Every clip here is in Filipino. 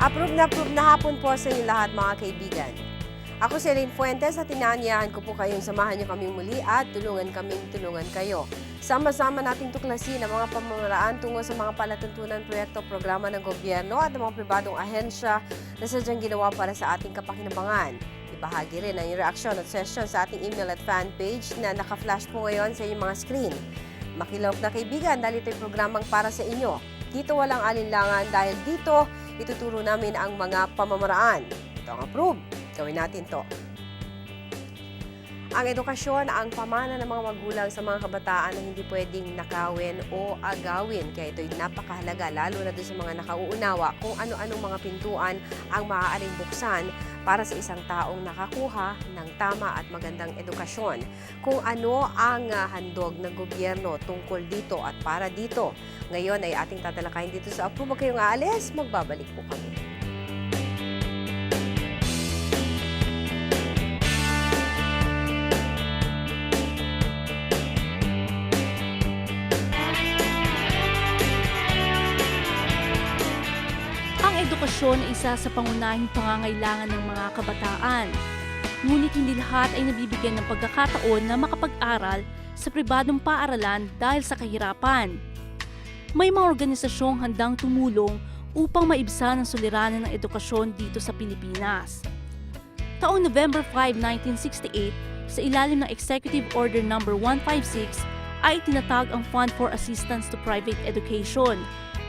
Approve na hapon po sa inyo lahat mga kaibigan. Ako si Elaine Fuentes at inaanyayahan ko po kayong samahan niyo kaming muli at tulungan kayo. Sama-sama nating tuklasin ang mga pamahalaan tungo sa mga palatuntunan, proyekto, programa ng gobyerno at ng mga pribadong ahensya na sadyang ginawa para sa ating kapakinabangan. Ibahagi rin ang reaksyon at session sa ating email at fan page na naka-flash po ngayon sa inyong mga screen. Makilahok na kaibigan dahil ito'y programang para sa inyo. Dito walang alinlangan dahil dito ituturo namin ang mga pamamaraan. Ito ang approve. Gawin natin to. Ang edukasyon ang pamana ng mga magulang sa mga kabataan na hindi pwedeng nakawin o agawin. Kaya ito'y napakahalaga lalo na doon sa mga nakauunawa kung ano-anong mga pintuan ang maaaring buksan para sa isang taong nakakuha ng tama at magandang edukasyon. Kung ano ang handog ng gobyerno tungkol dito at para dito. Ngayon ay ating tatalakayin dito sa APRUB. Huwag kayong aalis, magbabalik po kami. Edukasyon ay isa sa pangunahing pangangailangan ng mga kabataan. Ngunit hindi lahat ay nabibigyan ng pagkakataon na makapag-aral sa pribadong paaralan dahil sa kahirapan. May mga organisasyong handang tumulong upang maibsan ang suliranin ng edukasyon dito sa Pilipinas. Taong November 5, 1968, sa ilalim ng Executive Order No. 156 ay itinatag ang Fund for Assistance to Private Education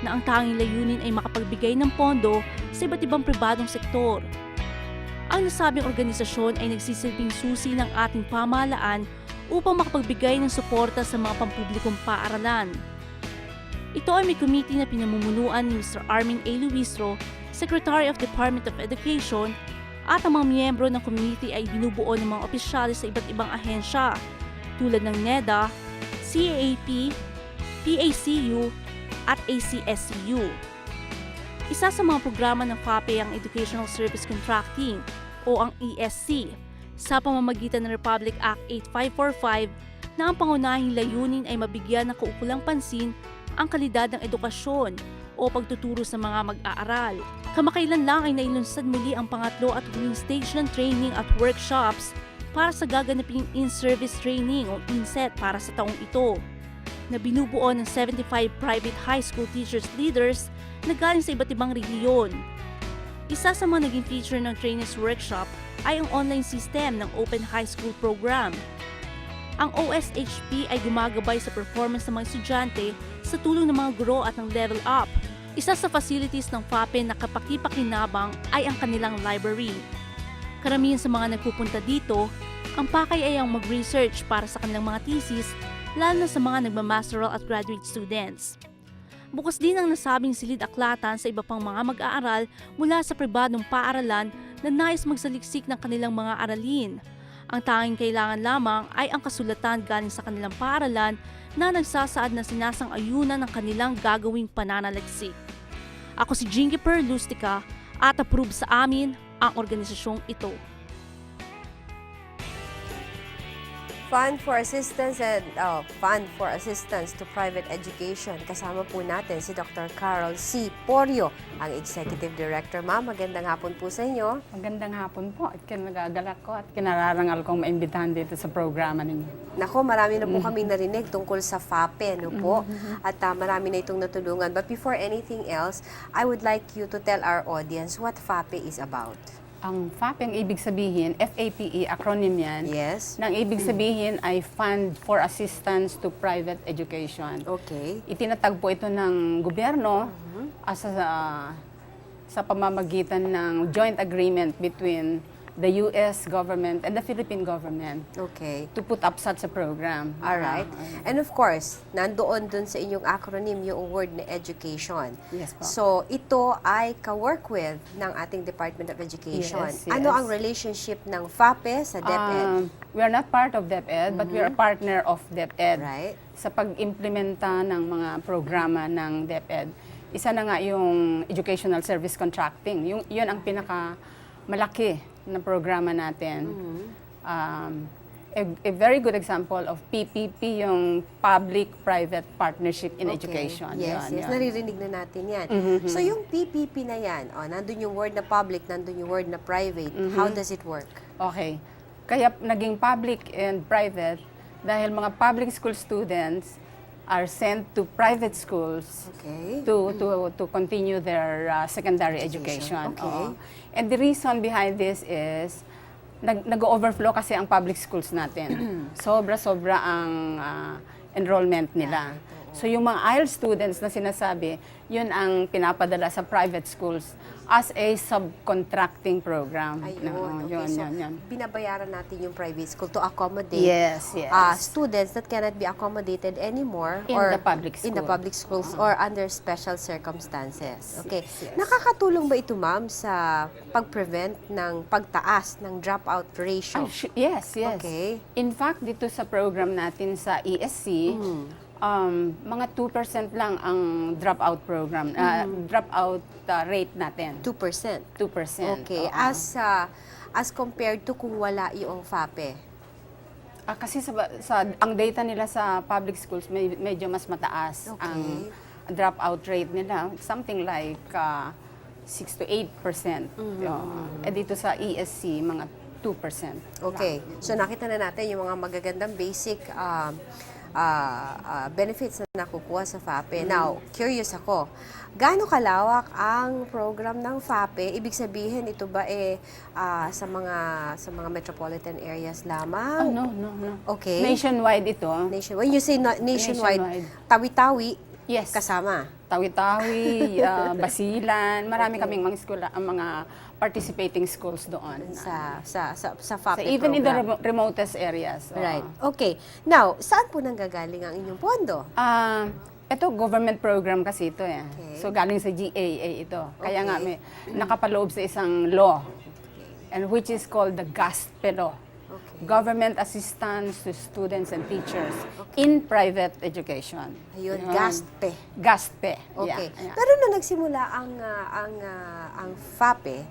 na ang tanging layunin ay makapagbigay ng pondo sa iba't ibang pribadong sektor. Ang nasabing organisasyon ay nagsisilbing susi ng ating pamahalaan upang makapagbigay ng suporta sa mga pampublikong paaralan. Ito ay may committee na pinamumunuan ni Mr. Armin A. Luistro, Secretary of Department of Education, at ang mga miyembro ng committee ay binubuo ng mga opisyalis sa iba't ibang ahensya tulad ng NEDA, CAAP, PACU, at ACSCU. Isa sa mga programa ng FAPE ang Educational Service Contracting o ang ESC sa pamamagitan ng Republic Act 8545 na ang pangunahing layunin ay mabigyan ng kaukulang pansin ang kalidad ng edukasyon o pagtuturo sa mga mag-aaral. Kamakailan lang ay nailunsad muli ang pangatlo at huling stage ng training at workshops para sa gaganaping in-service training o INSET para sa taong ito, na binubuo ng 75 private high school teachers leaders na galing sa iba't ibang rehiyon. Isa sa mga naging feature ng trainers workshop ay ang online system ng Open High School Program. Ang OSHP ay gumagabay sa performance ng mga estudyante sa tulong ng mga guro at ng Level Up. Isa sa facilities ng FAPE na kapakipakinabang ay ang kanilang library. Karamihan sa mga nagpupunta dito, ang pakay ay ang mag-research para sa kanilang mga thesis, lalo na sa mga nagmamasteral at graduate students. Bukas din ang nasabing silid-aklatan sa iba pang mga mag-aaral mula sa pribadong paaralan na nais magsaliksik ng kanilang mga aralin. Ang tanging kailangan lamang ay ang kasulatan galing sa kanilang paaralan na nagsasaad na sinasang-ayunan ng kanilang gagawing pananaliksik. Ako si Jingy Perlustica at approve sa amin ang organisasyong ito. Fund for Assistance to Private Education. Kasama po natin si Dr. Carol C. Porio, ang Executive Director. Ma'am, magandang hapon po sa inyo. Magandang hapon po at kinagagalak ko at kinararangal kong maimbitahan dito sa programa ninyo. Nako, marami na po kami narinig tungkol sa FAPE, no po? At marami na itong natulungan. But before anything else, I would like you to tell our audience what FAPE is about. Ang FAPE, ang ibig sabihin, FAPE, acronym yan. Yes. Nang ibig sabihin ay Fund for Assistance to Private Education. Okay. Itinatag po ito ng gobyerno sa pamamagitan ng joint agreement between the U.S. government and the Philippine government. Okay. To put up such a program. Alright. And of course, nandoon dun sa inyong acronym yung word na education. Yes po. So, ito ay ka-work with ng ating Department of Education. Yes, yes. Ano ang relationship ng FAPE sa DepEd? We are not part of DepEd, but we are a partner of DepEd. Right. Sa pag-implementa ng mga programa ng DepEd. Isa na nga yung Educational Service Contracting. Yun ang pinakamalaki na programa natin. a very good example of PPP, yung public-private partnership in Okay. education. Yes, Yun, yes. yun. Naririnig na natin yan. So yung PPP na yan, nandun yung word na public, nandun yung word na private. How does it work? Okay. Kaya naging public and private dahil mga public school students are sent to private schools Okay. to continue their secondary education. Okay. Oo. And the reason behind this is nag-overflow kasi ang public schools natin. Sobra-sobra ang enrollment nila. So yung mga IELTS students na sinasabi, yun ang pinapadala sa private schools as a subcontracting program. Ayun. Okay. Yun, So, yun. binabayaran natin yung private school to accommodate Yes, yes. students that cannot be accommodated anymore In or the public in the school. public schools or under special circumstances. Okay. Yes, yes. Nakakatulong ba ito, ma'am, sa pag-prevent ng pagtaas ng dropout ratio? Yes, yes. Okay. In fact, dito sa program natin sa ESC, mga 2% lang ang dropout program, dropout rate natin. 2%. 2%. Okay. oo. As compared to kung wala yung FAPE. Kasi ang data nila sa public schools medyo mas mataas Okay. ang dropout rate nila, something like 6 to 8%. Dito sa ESC, mga 2%. Okay. So nakita na natin yung mga magagandang basic benefits na nakukuha sa FAPE. Now, curious ako, gaano kalawak ang program ng FAPE? Ibig sabihin, ito ba sa mga metropolitan areas lamang? No. Okay. Nationwide ito. When you say nationwide, Nationwide. tawi-tawi Yes. kasama. Tawi-Tawi, Basilan, marami kaming mga eskwela, mga participating schools doon. Sa So FAPE even in the program. remotest areas. oo. Right. Okay. Now, saan po nanggagaling ang inyong pondo? Ito, government program kasi ito eh. Okay. So galing sa GAA ito. Kaya Okay. nga may nakapaloob sa isang law, and which is called the GASP law. Okay. Government Assistance to Students and Teachers in Private Education. Ayun, Yun. GASPE. GASPE. Okay. Yeah. Pero nung nagsimula ang FAPE,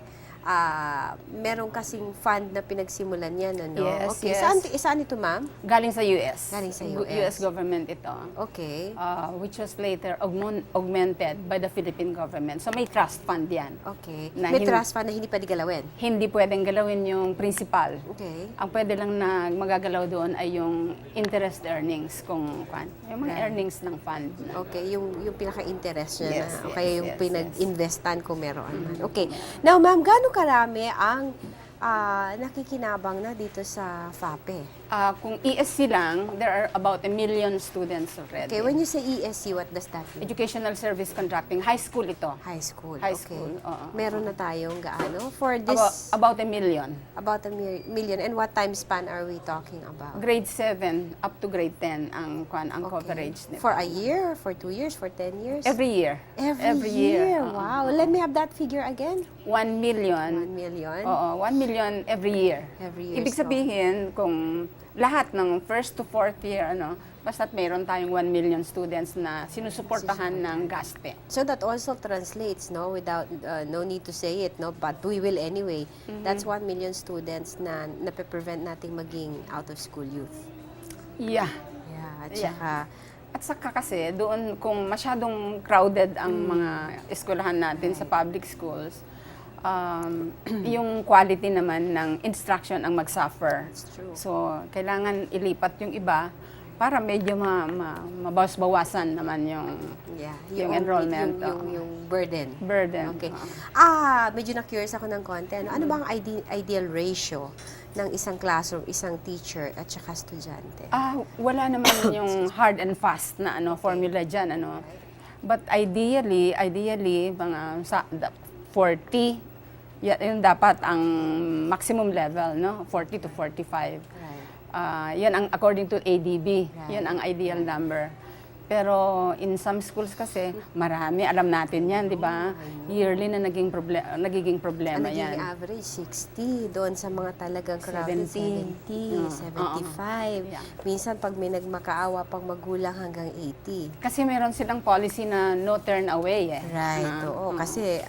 meron kasing fund na pinagsimulan yan, ano? Yes, Okay. yes. Saan ito, ma'am? Galing sa US. Galing sa US government ito. Okay. Which was later augmented by the Philippine government. So may trust fund yan. Okay. Na May hindi- trust fund na hindi pwede galawin. Hindi pwedeng galawin yung principal. Okay. Ang pwede lang na magagalaw doon ay yung interest earnings yung mga Right. earnings ng fund. Okay, yung pinaka-interest niya Yes, na. O kaya yung yes, pinag-investan kung meron man. Okay. Now, ma'am, gaano karami ang nakikinabang na dito sa FAPE? Kung ESC lang, there are about 1 million students already. Okay, when you say ESC, what does that mean? Educational Service Contracting, high school ito. High school. High okay. school, oo. Meron na tayong gaano? For this, About 1 million. about a million. And what time span are we talking about? Grade 7 up to grade 10 ang coverage nito. For a year? For 2 years? For 10 years? Every year. Every year. oo. Wow. Let me have that figure again. 1 million. 1 million. Oo, 1 million every year. Every year. Ibig sabihin, kung lahat ng first to fourth year, basta't mayroon tayong 1 million students na sinusuportahan ng GASPE. So that also translates, no, without no need to say it, no, but we will anyway. That's 1 million students na nape-prevent nating maging out of school youth. Yeah. Yeah, at Yeah. saka At saka kasi, doon kung masyadong crowded ang mga eskwelahan natin sa public schools, yung quality naman ng instruction ang mag-suffer. That's true. So, kailangan ilipat yung iba para medyo mabawas-bawasan naman yung yung enrollment, yung burden. burden. Okay. Medyo na-curious ako ng konti. Ano ba ang ideal ratio ng isang classroom, isang teacher, at saka estudyante? Wala naman yung hard and fast na formula dyan. But ideally, mga 40, yun dapat ang maximum level, 40 to 45. Right. Yan ang according to ADB, Right. yan ang ideal number. Pero in some schools kasi, marami. Alam natin yan, di ba? Yearly na nagiging problema Ang naging yan. average, 60. Doon sa mga talagang grabe, 70. 75. Yeah. Minsan, pag may nagmakaawa pang magulang hanggang 80. Kasi meron silang policy na no turn away eh. Right, oo. Kasi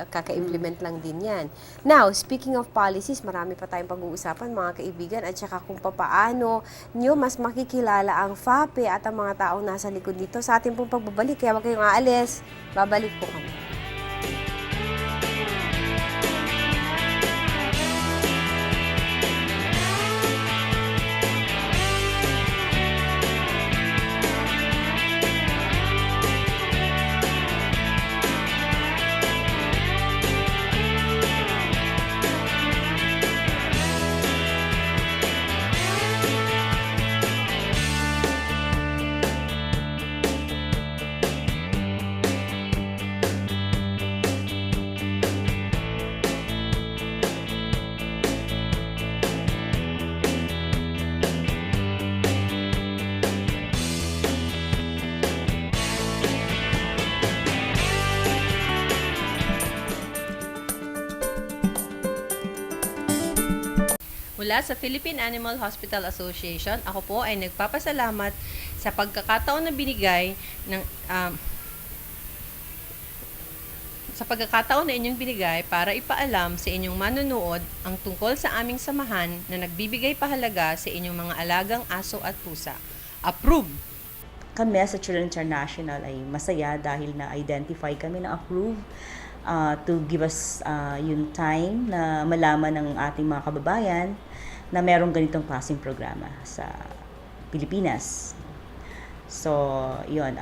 kaka-implement lang din yan. Now, speaking of policies, marami pa tayong pag-uusapan, mga kaibigan, at saka kung papaano nyo mas makikilala ang FAPE at ang mga taong nasa likod nito sa ating pong pagbabalik. Kaya huwag kayong aalis. Babalik po kami. Mula sa Philippine Animal Hospital Association, ako po ay nagpapasalamat sa pagkakataon na binigay ng sa pagkakataon na inyong binigay para ipaalam sa inyong manunood ang tungkol sa aming samahan na nagbibigay pahalaga sa inyong mga alagang aso at pusa. APRUB! Kami sa Children International ay masaya dahil na-identify kami na approve to give us yung time na malaman ng ating mga kababayan na merong ganitong klaseng programa sa Pilipinas. So, yun,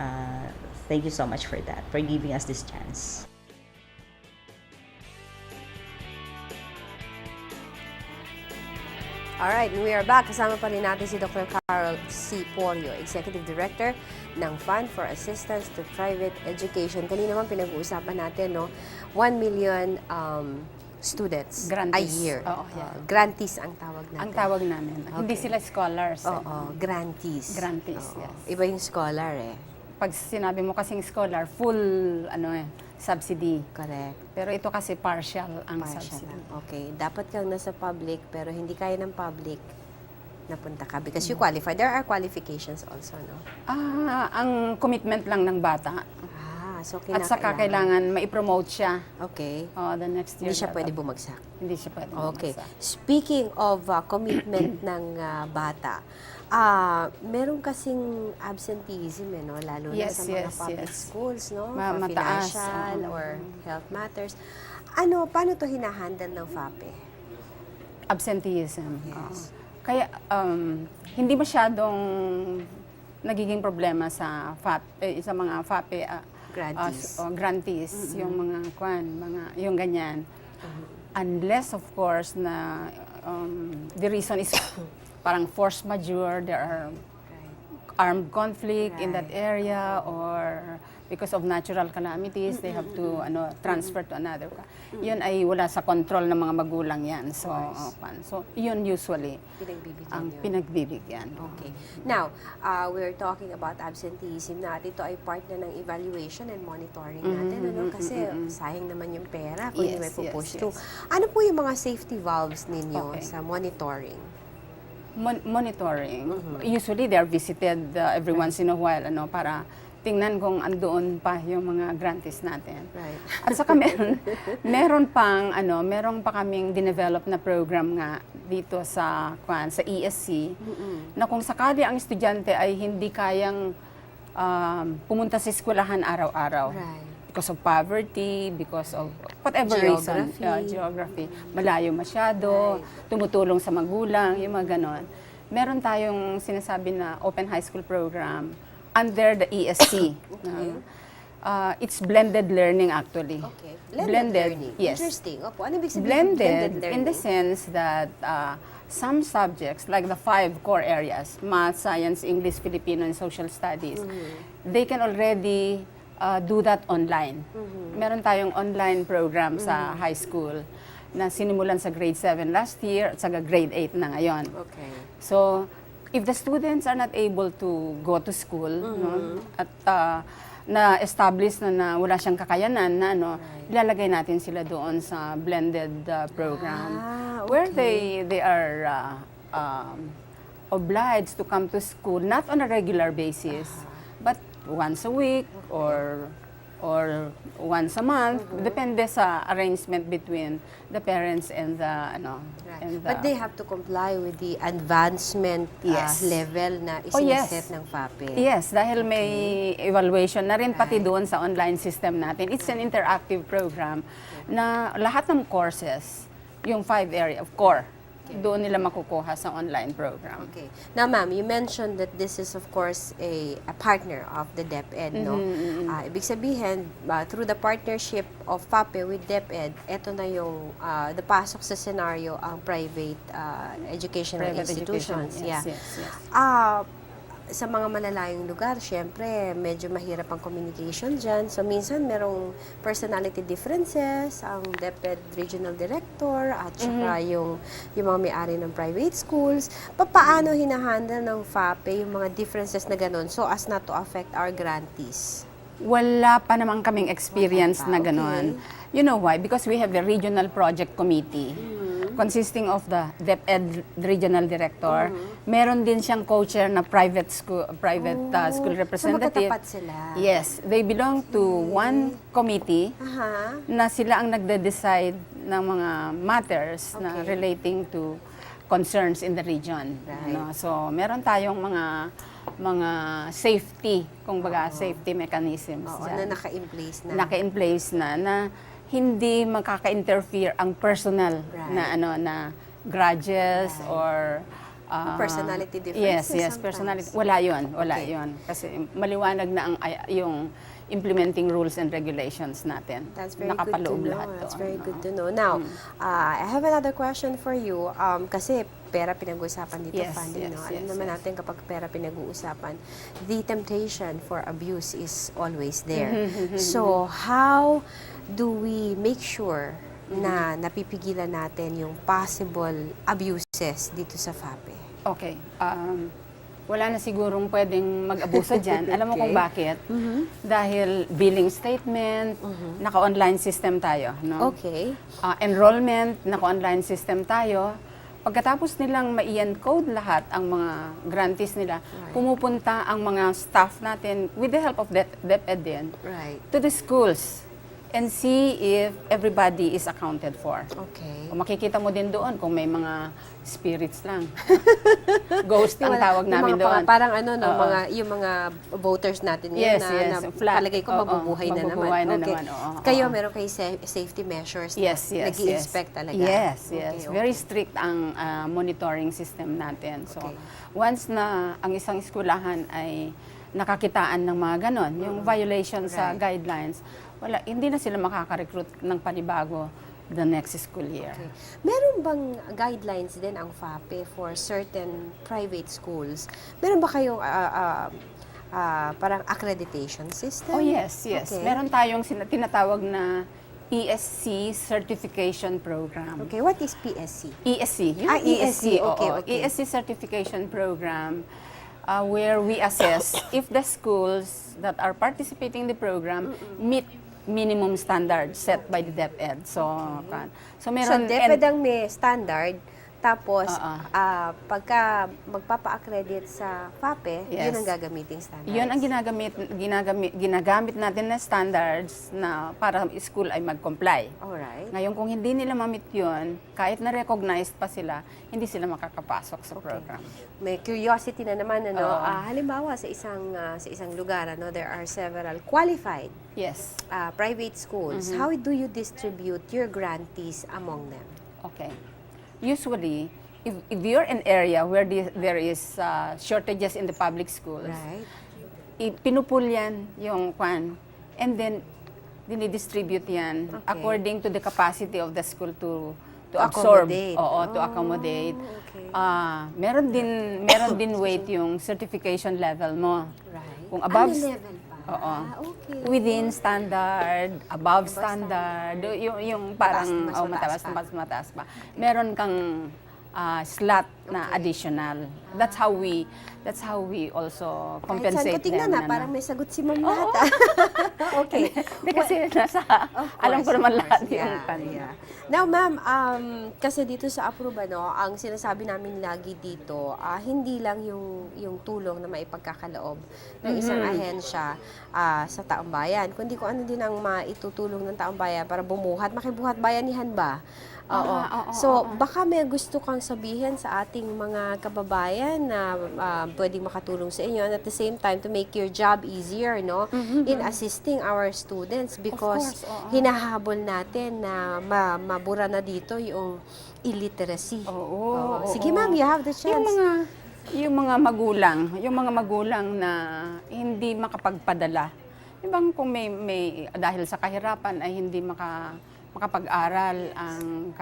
thank you so much for that, for giving us this chance. Alright, we are back. Kasama pa rin natin si Dr. Carol C. Porio, Executive Director ng Fund for Assistance to Private Education. Kanina naman pinag-uusapan natin, no? 1 million students a Grantees. year. Oo, yeah. Grantees ang tawag natin. Ang tawag namin. Hindi Okay. sila scholars. Oo, grantees. Grantees, Oo. yes. Iba yung scholar eh. Pag sinabi mo kasing scholar, full subsidy. Correct. Pero ito kasi partial ang Partial subsidy. lang. Okay. Dapat kang nasa public pero hindi kaya ng public napunta ka because you qualify. There are qualifications also, no? Ang commitment lang ng bata. So At saka kailangan ma-promote siya Okay. the next year. Hindi siya pwede bumagsak. Hindi siya pwede Okay. bumagsak. Speaking of commitment ng bata, meron kasing absenteeism, no? Lalo na Yes, sa mga yes, public yes. schools, no? For Mataas, financial oo. or health matters. Paano to hinahandle ng FAPE? Absenteeism. Yes. Kaya hindi masyadong nagiging problema sa sa mga FAPE Grantees. grantees, yung mga yung ganyan. Unless of course na the reason is parang force majeure, there are armed conflict in that area, or because of natural calamities, they have to transfer to another. Yun ay wala sa control ng mga magulang yan. So, yun usually Pinagbibigyan ang yun. pinagbibigyan. Okay. Now, we're talking about absenteeism na ito ay part na ng evaluation and monitoring natin. Kasi sayang naman yung pera kung hindi may Yes, yes, pupush yes. through. Ano po yung mga safety valves ninyo Okay. sa monitoring? Monitoring. Usually, they are visited every once in a while para tingnan kung andoon pa yung mga grantees natin. Right. At saka meron pa kaming dinevelop na program nga dito sa ESC na kung sakali ang estudyante ay hindi kayang pumunta sa eskwelahan araw-araw. Right. Because of poverty, because of whatever reason. Geography. Malayo masyado, tumutulong sa magulang, yung mga ganon. Meron tayong sinasabi na Open High School Program under the ESC. Okay. It's blended learning actually. Okay. Blended learning. Yes. Interesting. Opo. Ano ibig sabihin ng Blended learning? in the sense that some subjects, like the 5 core areas, Math, Science, English, Filipino, and Social Studies, they can already do that online. Meron tayong online program sa high school na sinimulan sa grade 7 last year at sa grade 8 na ngayon. Okay. So, if the students are not able to go to school, no, at na-establish na wala siyang kakayanan na ilalagay natin sila doon sa blended program where they are obliged to come to school not on a regular basis but once a week or once a month, depende sa arrangement between the parents and the and the, But they have to comply with the advancement Yes. level na Oh, yes. isiniset ng FAPE. Yes, dahil may evaluation na rin pati doon sa online system natin. It's an interactive program na lahat ng courses, yung 5 area of core, doon nila makukuha sa online program. Okay. Now, ma'am, you mentioned that this is, of course, a partner of the DepEd, no? Ibig sabihin, through the partnership of FAPE with DepEd, eto na yung napasok sa scenario ang private educational Private institutions. education, yes, Yeah. yes, yes. Sa mga malalayong lugar, syempre, medyo mahirap ang communication dyan. So, minsan, merong personality differences, ang DepEd Regional Director, at saka yung mga may-ari ng private schools. Paano hinahandle ng FAPE yung mga differences na ganun so as not to affect our grantees? Wala pa naman kaming experience Wala pa, na gano'n. You know why? Because we have the Regional Project Committee consisting of the DepEd Regional Director. Meron din siyang co-chair na private school school representative. So, magkatapat sila. Yes, they belong to one committee na sila ang nagde-decide ng mga matters na Okay. relating to concerns in the region. Right. So, meron tayong mga safety, safety mechanisms Oo, dyan. na naka-in-place na. Naka-in place na hindi makaka-interfere ang personal Right. na grudges or Personality Yes, differences yes, sometimes. personality. Wala Okay. yun. Kasi maliwanag na yung implementing rules and regulations natin. That's very good to Nakapaloob know. lahat That's doon, very no? good to know. Now, I have another question for you. Kasi pera pinag-uusapan dito, Yes, funding, yes, no? Alam yes, naman yes. natin kapag pera pinag-uusapan, the temptation for abuse is always there. So, how do we make sure na napipigilan natin yung possible abuses dito sa FAPE? Okay. Wala na sigurong pwedeng mag-abuso dyan. Alam mo kung bakit? Dahil billing statement, naka-online system tayo. No? Okay. Enrollment, naka-online system tayo. Pagkatapos nilang ma-encode lahat ang mga grantees nila, pumupunta ang mga staff natin with the help of DepEd din Right. to the schools and see if everybody is accounted for. Okay. O makikita mo din doon kung may mga spirits lang. Ghost ang tawag namin doon. Parang ano, no, Oo. yung mga voters natin Yes, yun yes, na flat. palagay ko Oo, mabubuhay na naman. mabubuhay na Okay. naman, oo, Kayo, oo. meron kayo safety measures Yes, na yes, nag-i-inspect yes. talaga? Yes, yes. Okay, okay. Very strict ang monitoring system natin. So, Okay. once na ang isang eskwelahan ay nakakitaan ng mga ganon, yung violation sa Right. guidelines, hindi na sila makaka-recruit ng panibago the next school year. Okay. Meron bang guidelines din ang FAPE for certain private schools? Meron ba kayong parang accreditation system? Oh yes, yes. Okay. Meron tayong tinatawag na ESC certification program. Okay, what is PSC? ESC. Yung ESC. Okay, oo. okay. ESC certification program where we assess if the schools that are participating in the program meet minimum standards set by the DepEd. So meron DepEd ang may standard, tapos pagka magpapa-accredit sa FAPE, Yes. yun ang gagamiting standards. yun ang ginagamit natin na standards na para school ay mag-comply. Alright. Ngayon, kung hindi nila ma-meet yun, kahit na-recognized pa sila, hindi sila makakapasok sa program. May curiosity na naman, ano, Oo. halimbawa sa isang lugar, ano, there are several qualified Yes. private schools. How do you distribute your grantees among them? Okay. Usually, if you're in area where there is shortages in the public schools, Right. pinupul yan yung kwan, and then dinidistribute yan Okay. according to the capacity of the school to absorb. accommodate. Oo, to accommodate. Okay. Meron din weight yung certification level mo. Right. Kung above Ano level pa? Oo. Okay. Within standard, above standard, yung parang Mataas na, mas mataas mataas pa. mataas pa. Meron kang slot na additional. That's how we also Kahit saan compensate ko tingnan them. na, parang may sagot si Ma'am lahat. Okay. Hindi kasi nasa, Of alam ko course, naman of lahat course. yung Yeah, kanina. yeah. Now, ma'am, kasi dito sa APRUB, ang sinasabi namin lagi dito, hindi lang yung tulong na maipagkakaloob ng isang ahensya sa taong bayan, kundi kung ano din ang maitutulong ng taong bayan para bumuhat, makibuhat bayanihan ba? Oo. So, baka may gusto kang sabihin sa ating mga kababayan na pwedeng makatulong sa inyo and at the same time to make your job easier, no? In assisting our students because hinahabol natin na mabura na dito yung illiteracy. Oo. Sige, ma'am, you have the chance. Yung mga magulang na hindi makapagpadala. Ibang kung may dahil sa kahirapan ay hindi makapag-aral ang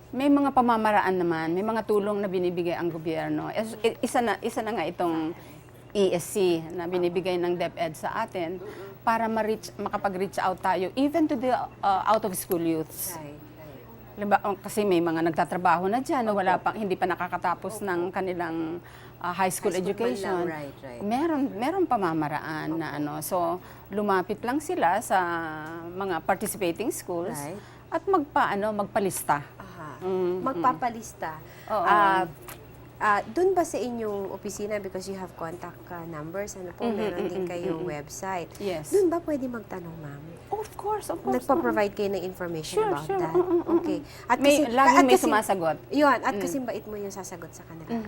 may mga pamamaraan naman, may mga tulong na binibigay ang gobyerno. Isa na nga itong ESC na binibigay ng DepEd sa atin para makapag-reach out tayo even to the out of school youths. Kasi may mga nagtatrabaho na diyan, hindi pa nakakatapos ng kanilang high school education. Right. Meron pamamaraan na so lumapit lang sila sa mga participating schools at magpalista. Magpapalista. Doon ba sa inyong opisina, because you have contact numbers, meron din kayong website. Yes. Doon ba pwede magtanong, ma'am? Of course. Nagpa-provide kayo ng information about that? Okay. At Laging may sumasagot. Yun, at kasi bait mo yung sasagot sa kanila.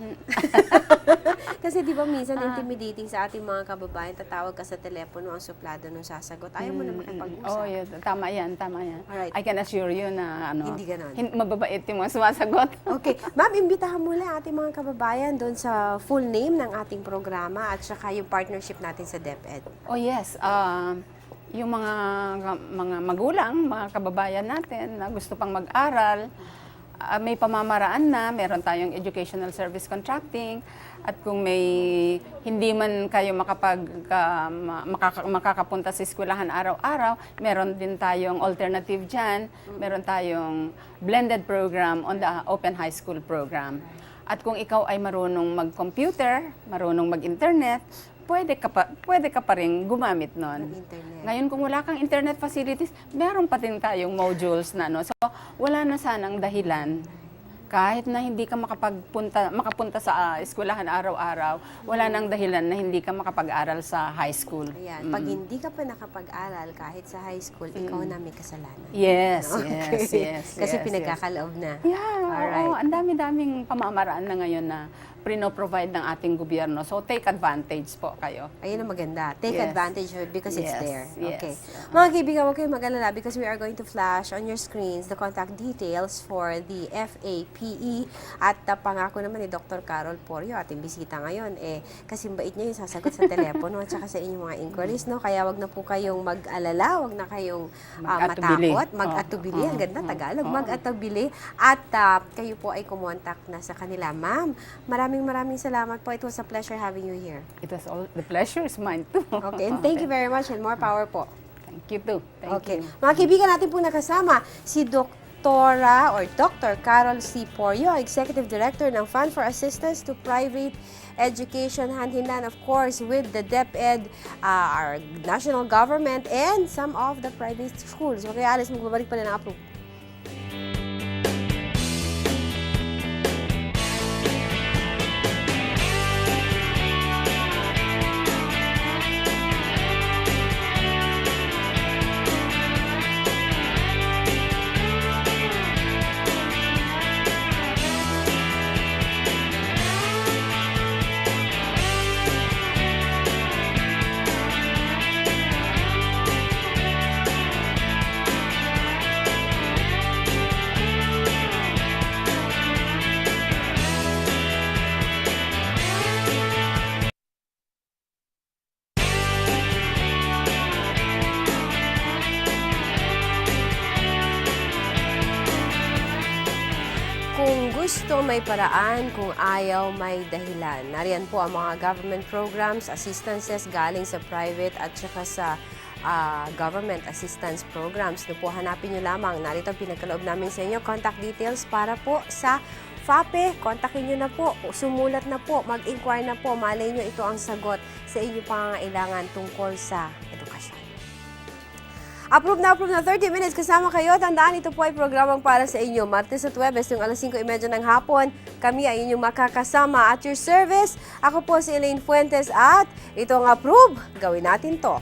Kasi di ba minsan intimidating sa ating mga kababayan, tatawag ka sa telepono, ang suplado nung sasagot. Ayaw mo na makipag-usap. Yeah. Tama yan. Alright. I can assure you na Hindi ganon. mababait yung mga sumasagot. Okay. Ma'am, imbitahan mula ating mga kababayan doon sa full name ng ating programa at saka yung partnership natin sa DepEd. Oh yes, yung mga magulang, mga kababayan natin na gusto pang mag-aral, may pamamaraan na, meron tayong educational service contracting, at kung may hindi man kayo makakapunta sa eskwelahan araw-araw, meron din tayong alternative dyan, meron tayong blended program on the Open High School program. At kung ikaw ay marunong mag-computer, marunong mag-internet, pwede ka pa rin gumamit nun. Ngayon, kung wala kang internet facilities, meron pa din tayong modules na. So, wala na sanang dahilan. Kahit na hindi ka makapunta sa eskwelahan araw-araw, wala nang dahilan na hindi ka makapag-aral sa high school. Ayan. Pag hindi ka pa nakapag-aral kahit sa high school, ikaw na may kasalanan. Yes. Kasi pinagkakaloob na. Yeah, Alright. ang dami-daming pamamaraan na ngayon na provide ng ating gobyerno. So, take advantage po kayo. Ayun ang maganda. Take Yes. advantage of it because it's Yes, there. yes. Okay. Mga kaibigan, huwag kayong mag-alala because we are going to flash on your screens the contact details for the FAPE at pangako naman ni Dr. Carol Porio, ating bisita ngayon. Kasi bait niya yung sasagot sa telepono at saka sa inyong mga inquiries, no? Kaya wag na po kayong mag-alala, wag na kayong Mag-atubili. matakot, mag-atubili. Ang ganda, Tagalog. Mag-atubili. At kayo po ay kumontak na sa kanila. Ma'am, maraming salamat po. It was a pleasure having you here. The pleasure is mine too. Okay, and thank you very much and more power po. Thank you too. Thank you. Mga kaibigan natin po nakasama, si Dr. Carol C. Porio, Executive Director ng Fund for Assistance to Private Education, hand-in-hand of course with the DepEd, our national government, and some of the private schools. Okay, Alice, magbabalik pa na ng APRUB. Kung gusto, may paraan. Kung ayaw, may dahilan. Nariyan po ang mga government programs, assistances galing sa private at saka sa government assistance programs. No po, hanapin nyo lamang. Narito pinagkaloob namin sa inyo contact details para po sa FAPE, kontakin nyo na po, sumulat na po, mag-inquire na po, malay nyo ito ang sagot sa inyong pangangailangan tungkol sa edukasyon. Approve na 30 minutes kasama kayo. Tandaan, ito po ay programang para sa inyo. Martes at Huwebes, yung alas 5:30 ng hapon, kami ay inyong makakasama at your service. Ako po si Elaine Fuentes at ito ang Approve. Gawin natin to.